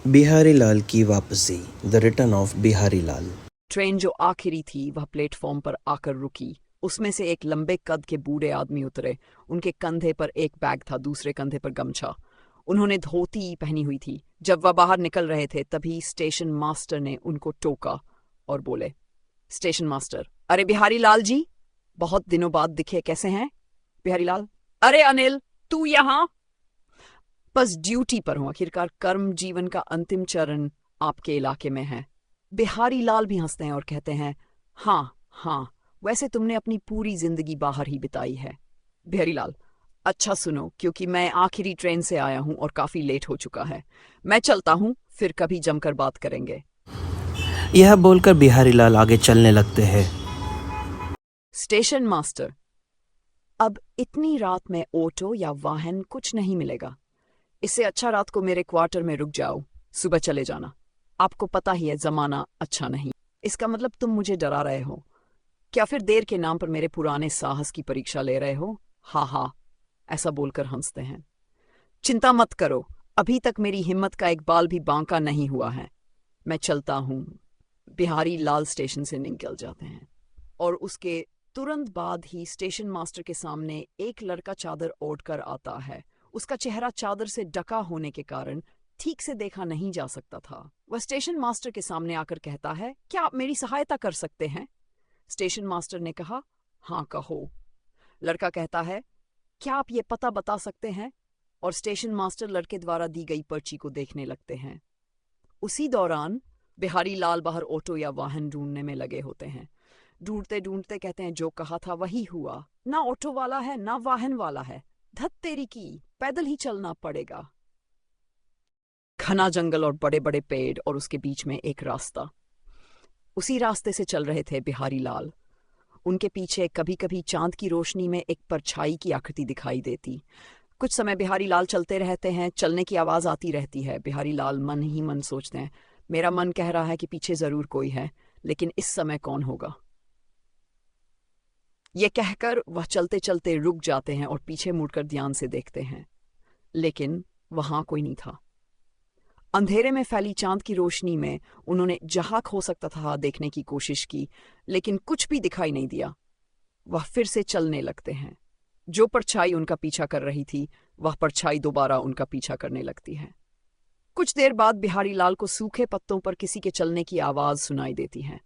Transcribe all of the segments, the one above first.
बिहारी लाल की वापसी, the return of Bihari Lal. Train जो आखिरी थी वह प्लेटफॉर्म पर आकर रुकी। उसमें से एक लंबे कद के बूढ़े आदमी उतरे। उनके कंधे पर एक बैग था, दूसरे कंधे पर गमछा। उन्होंने धोती पहनी हुई थी। जब वह बाहर निकल रहे थे तभी स्टेशन मास्टर ने उनको टोका और बोले, स्टेशन मास्टर, अरे बिहारी लाल जी, बहुत दिनों बाद दिखे, कैसे हैं? बिहारी लाल, अरे अनिल, तू यहाँ? बस ड्यूटी पर हूं, आखिरकार कर्म जीवन का अंतिम चरण आपके इलाके में है। बिहारी लाल भी हंसते हैं और कहते हैं, हाँ हाँ, वैसे तुमने अपनी पूरी जिंदगी बाहर ही बिताई है। बिहारी लाल, अच्छा सुनो, क्योंकि मैं आखिरी ट्रेन से आया हूं और काफी लेट हो चुका है। मैं चलता हूं, फिर कभी जमकर बात करेंगे। यह बोलकर बिहारी लाल आगे चलने लगते हैं। स्टेशन मास्टर, अब इतनी रात में ऑटो या वाहन कुछ नहीं मिलेगा। इससे अच्छा रात को मेरे क्वार्टर में रुक जाओ, सुबह चले जाना। आपको पता ही है जमाना अच्छा नहीं। इसका मतलब तुम मुझे डरा रहे हो क्या? फिर देर के नाम पर मेरे पुराने साहस की परीक्षा ले रहे हो? हाँ हाँ, ऐसा बोलकर हंसते हैं। चिंता मत करो, अभी तक मेरी हिम्मत का एक बाल भी बांका नहीं हुआ है। मैं चलता हूं। बिहारी लाल स्टेशन से निकल जाते हैं और उसके तुरंत बाद ही स्टेशन मास्टर के सामने एक लड़का चादर ओढ़कर आता है। उसका चेहरा चादर से ढका होने के कारण ठीक से देखा नहीं जा सकता था। वह स्टेशन मास्टर के सामने आकर कहता है, क्या आप मेरी सहायता कर सकते हैं? स्टेशन मास्टर ने कहा, हाँ कहो। लड़का कहता है, क्या आप ये पता बता सकते हैं? और स्टेशन मास्टर लड़के द्वारा दी गई पर्ची को देखने लगते हैं। उसी दौरान बिहारी लाल बाहर ऑटो या वाहन ढूंढने में लगे होते हैं। ढूंढते ढूंढते कहते हैं, जो कहा था वही हुआ। ना ऑटो वाला है ना वाहन वाला है। धत तेरी की, पैदल ही चलना पड़ेगा। घना जंगल और बड़े बड़े पेड़ और उसके बीच में एक रास्ता। उसी रास्ते से चल रहे थे बिहारी लाल। उनके पीछे कभी कभी चांद की रोशनी में एक परछाई की आकृति दिखाई देती। कुछ समय बिहारी लाल चलते रहते हैं। चलने की आवाज आती रहती है। बिहारी लाल मन ही मन सोचते हैं, मेरा मन कह रहा है कि पीछे जरूर कोई है, लेकिन इस समय कौन होगा? ये कहकर वह चलते चलते रुक जाते हैं और पीछे मुड़कर ध्यान से देखते हैं, लेकिन वहां कोई नहीं था। अंधेरे में फैली चांद की रोशनी में उन्होंने जहां हो सकता था देखने की कोशिश की, लेकिन कुछ भी दिखाई नहीं दिया। वह फिर से चलने लगते हैं। जो परछाई उनका पीछा कर रही थी, वह परछाई दोबारा उनका पीछा करने लगती है। कुछ देर बाद बिहारी लाल को सूखे पत्तों पर किसी के चलने की आवाज सुनाई देती है,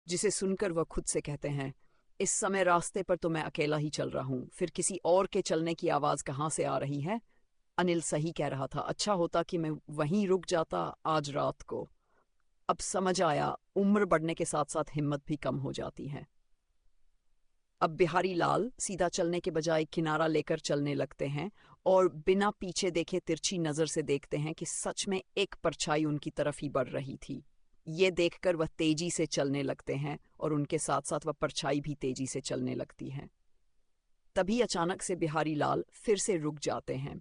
जिसे सुनकर वह खुद से कहते हैं, इस समय रास्ते पर तो मैं अकेला ही चल रहा हूं, फिर किसी और के चलने की आवाज कहां से आ रही है? अनिल सही कह रहा था, अच्छा होता कि मैं वहीं रुक जाता आज रात को। अब समझ आया, उम्र बढ़ने के साथ साथ हिम्मत भी कम हो जाती है। अब बिहारी लाल सीधा चलने के बजाय किनारा लेकर चलने लगते हैं और बिना पीछे देखे तिरछी नजर से देखते हैं कि सच में एक परछाई उनकी तरफ ही बढ़ रही थी। ये देखकर वह तेजी से चलने लगते हैं और उनके साथ साथ वह परछाई भी तेजी से चलने लगती है। तभी अचानक से बिहारी लाल फिर से रुक जाते हैं।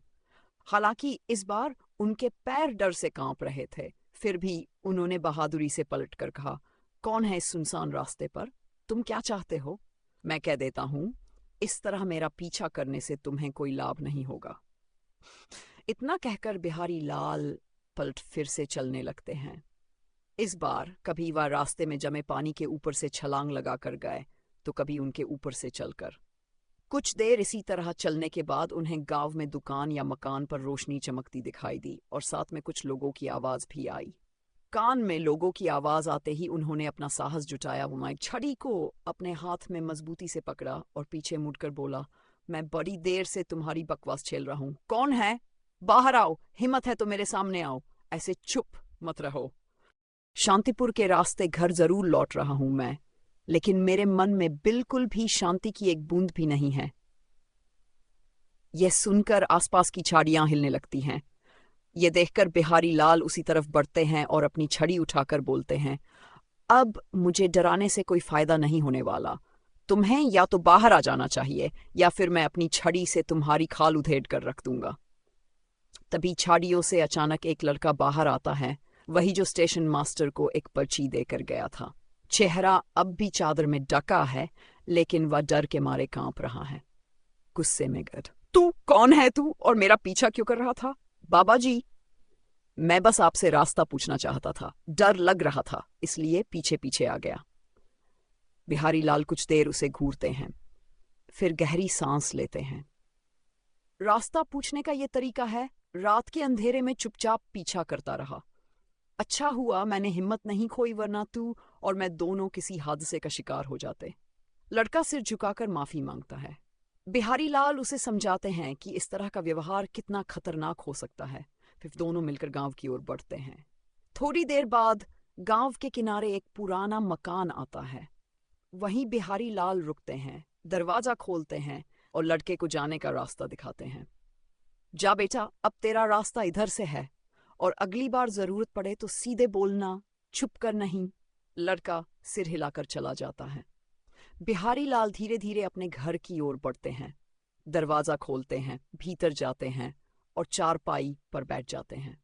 हालांकि इस बार उनके पैर डर से कांप रहे थे, फिर भी उन्होंने बहादुरी से पलटकर कहा, कौन है इस सुनसान रास्ते पर? तुम क्या चाहते हो? मैं कह देता हूं, इस तरह मेरा पीछा करने से तुम्हें कोई लाभ नहीं होगा। इतना कहकर बिहारी लाल पलट फिर से चलने लगते हैं। इस बार कभी वह रास्ते में जमे पानी के ऊपर से छलांग लगाकर गए, तो कभी उनके ऊपर से चलकर। कुछ देर इसी तरह चलने के बाद उन्हें गांव में दुकान या मकान पर रोशनी चमकती दिखाई दी और साथ में कुछ लोगों की आवाज भी आई। कान में लोगों की आवाज आते ही उन्होंने अपना साहस जुटाया। वो एक छड़ी को अपने हाथ में मजबूती से पकड़ा और पीछे मुड़कर बोला, मैं बड़ी देर से तुम्हारी बकवास झेल रहा हूं। कौन है? बाहर आओ, हिम्मत है तो मेरे सामने आओ, ऐसे चुप मत रहो। शांतिपुर के रास्ते घर जरूर लौट रहा हूं मैं, लेकिन मेरे मन में बिल्कुल भी शांति की एक बूंद भी नहीं है। यह सुनकर आसपास की झाड़ियां हिलने लगती हैं। ये देखकर बिहारी लाल उसी तरफ बढ़ते हैं और अपनी छड़ी उठाकर बोलते हैं, अब मुझे डराने से कोई फायदा नहीं होने वाला। तुम्हें या तो बाहर आ जाना चाहिए या फिर मैं अपनी छड़ी से तुम्हारी खाल उधेड़ कर रख दूंगा। तभी झाड़ियों से अचानक एक लड़का बाहर आता है, वही जो स्टेशन मास्टर को एक पर्ची देकर गया था। चेहरा अब भी चादर में ढका है, लेकिन वह डर के मारे कांप रहा है। गुस्से में गद, तू कौन है तू, और मेरा पीछा क्यों कर रहा था? बाबा जी, मैं बस आपसे रास्ता पूछना चाहता था। डर लग रहा था, इसलिए पीछे पीछे आ गया। बिहारी लाल कुछ देर उसे घूरते हैं, फिर गहरी सांस लेते हैं। रास्ता पूछने का ये तरीका है। रात के अंधेरे में चुपचाप पीछा करता रहा। अच्छा हुआ मैंने हिम्मत नहीं खोई, वरना तू और मैं दोनों किसी हादसे का शिकार हो जाते। लड़का सिर झुकाकर माफी मांगता है। बिहारी लाल उसे समझाते हैं कि इस तरह का व्यवहार कितना खतरनाक हो सकता है। फिर दोनों मिलकर गांव की ओर बढ़ते हैं। थोड़ी देर बाद गांव के किनारे एक पुराना मकान आता है। वहीं बिहारी लाल रुकते हैं, दरवाजा खोलते हैं और लड़के को जाने का रास्ता दिखाते हैं। जा बेटा, अब तेरा रास्ता इधर से है और अगली बार जरूरत पड़े तो सीधे बोलना, छुप कर नहीं। लड़का सिर हिलाकर चला जाता है। बिहारी लाल धीरे धीरे अपने घर की ओर बढ़ते हैं। दरवाजा खोलते हैं, भीतर जाते हैं और चारपाई पर बैठ जाते हैं।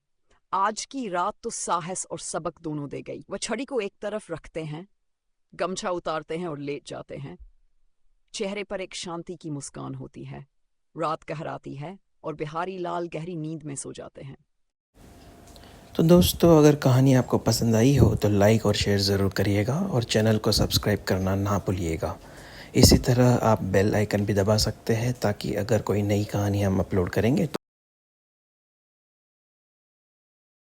आज की रात तो साहस और सबक दोनों दे गई। वह छड़ी को एक तरफ रखते हैं, गमछा उतारते हैं और लेट जाते हैं। चेहरे पर एक शांति की मुस्कान होती है। रात कहराती है और बिहारी लाल गहरी नींद में सो जाते हैं। तो दोस्तों, अगर कहानी आपको पसंद आई हो तो लाइक और शेयर ज़रूर करिएगा और चैनल को सब्सक्राइब करना ना भूलिएगा। इसी तरह आप बेल आइकन भी दबा सकते हैं ताकि अगर कोई नई कहानी हम अपलोड करेंगे तो